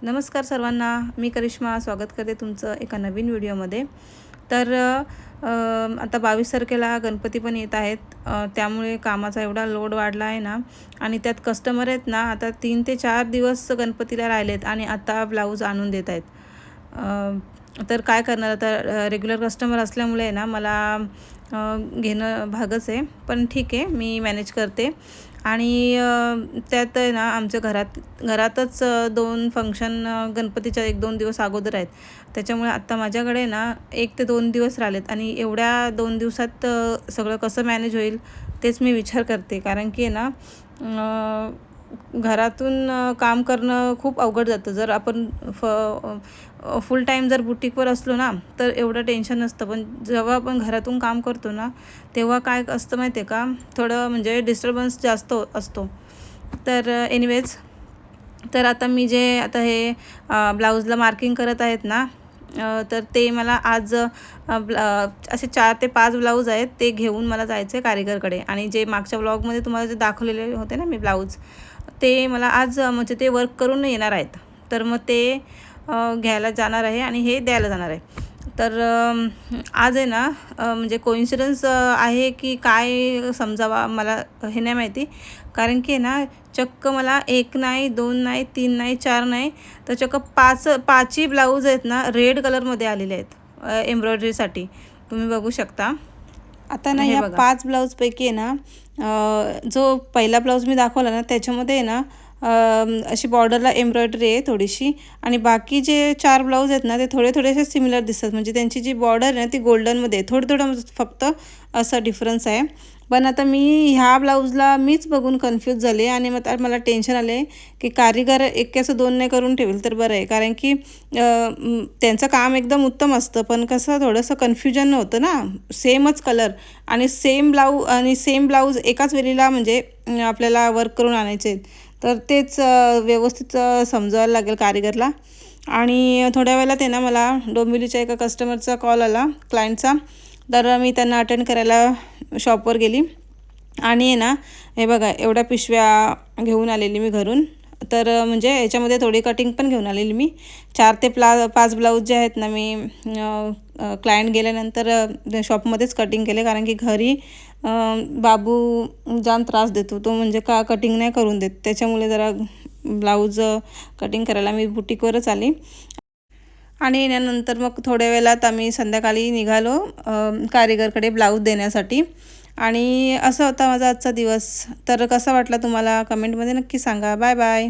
नमस्कार सर्वांना, मी करिश्मा स्वागत करते तुमचं एका नवीन व्हिडिओमध्ये। तर आता 22 तारखेला गणपती पण येत आहेत, त्यामुळे कामाचा एवढा लोड वाढला आहे ना। आणि त्यात कस्टमर आहेत ना, आता 3 ते 4 दिवस गणपतीला राहिलेत आणि आता ब्लाऊज आणून देत आहेत। तर काय करणार आता, रेग्युलर कस्टमर असल्यामुळे ना मला घेणं भागच आहे, पण ठीक आहे, मी मॅनेज करते। आणि त्यात आहे ना आमच्या घरातच 2 फंक्शन गणपतीच्या 1-2 दिवस अगोदर आहेत। त्याच्यामुळे आत्ता माझ्याकडे ना 1 ते 2 दिवस राहिलेत आणि एवढ्या 2 दिवसात सगळं कसं मॅनेज होईल तेच मी विचार करते। कारण की आहे ना घरातून काम करणं खूप अवघड जातं। जर आपण फुल टाईम जर बुटीकवर असलो ना तर एवढं टेन्शन नसतं, पण जेव्हा आपण घरातून काम करतो ना तेव्हा काय असतं माहिती आहे का, थोडं म्हणजे डिस्टर्बन्स जास्त असतो। तर एनिवेज, तर आता मी जे हे ब्लाऊजला मार्किंग करत आहेत ना, तर ते मला आज असे 4 ते 5 ब्लाऊज आहेत, ते घेऊन मला जायचं आहे कारिगरकडे। आणि जे मागच्या ब्लॉगमध्ये तुम्हाला जे दाखवलेले होते ना मी ब्लाऊज, ते मला आज म्हणजे ते वर्क करून येणार आहेत। तर मग ते घ्यायला जाणार आहे आणि हे द्यायला जाणार आहे। तर आज आहे ना म्हणजे कोइन्सिडन्स आहे की काय समजावा मला हे नाही माहिती। कारण की ना चक्क मला 1 नाही, 2 नाही, 3 नाही, 4 नाही, तर चक्क 5ही ब्लाऊज आहेत ना रेड कलरमध्ये आलेले आहेत एम्ब्रॉयडरीसाठी। तुम्ही बघू शकता। आता ना या 5 ब्लाऊजपैकी आहे ना जो पहिला ब्लाऊज मी दाखवला ना त्याच्यामध्ये आहे ना अशी बॉर्डरला एम्ब्रॉयडरी आहे थोडीशी, आणि बाकी जे 4 ब्लाऊज आहेत ना ते थोडेसे सिमिलर दिसतात। म्हणजे त्यांची जी बॉर्डर आहे ना ती गोल्डनमध्ये आहे, थोडं फक्त असा डिफरन्स आहे। पण आता मी ह्या ब्लाऊजला मीच बघून कन्फ्यूज झाले आणि मग मला टेन्शन आले की कारिगर एकाचं 2 नाही करून ठेवेल तर बरं आहे। कारण की त्यांचं काम एकदम उत्तम असतं, पण कसं थोडंसं कन्फ्युजन होतं ना, सेमच कलर आणि सेम ब्लाऊज एकाच वेळेला म्हणजे आपल्याला वर्क करून आणायचे, तर तेच व्यवस्थित समजावायला लागेल कारिगरला। आणि थोड्या वेळात आहे ना मला डोंबिवलीच्या एका कस्टमरचा कॉल आला, क्लायंटचा। तर मी त्यांना अटेंड करायला शॉपवर गेली आणि आहे ना हे बघा एवढ्या पिशव्या घेऊन आलेली मी घरून। तर म्हणजे याच्यामध्ये थोडी कटिंग पण घेऊन आलेली मी। 4 ते 5 ब्लाऊज जे आहेत ना मी क्लायंट गेल्यानंतर शॉपमध्येच कटिंग केले। कारण की घरी बाबू जाम त्रास देतो, तो म्हणजे कटिंग नाही करून देत, त्याच्यामुळे जरा ब्लाऊज कटिंग करायला मी बुटीकवरच आली। आणि येण्यानंतर मग थोड्या वेळात आम्ही संध्याकाळी निघालो कारिगरकडे ब्लाऊज देण्यासाठी। आणि असा होता माझा आजचा दिवस। तर कसा वाटला तुम्हाला कमेंटमध्ये नक्की सांगा। Bye bye.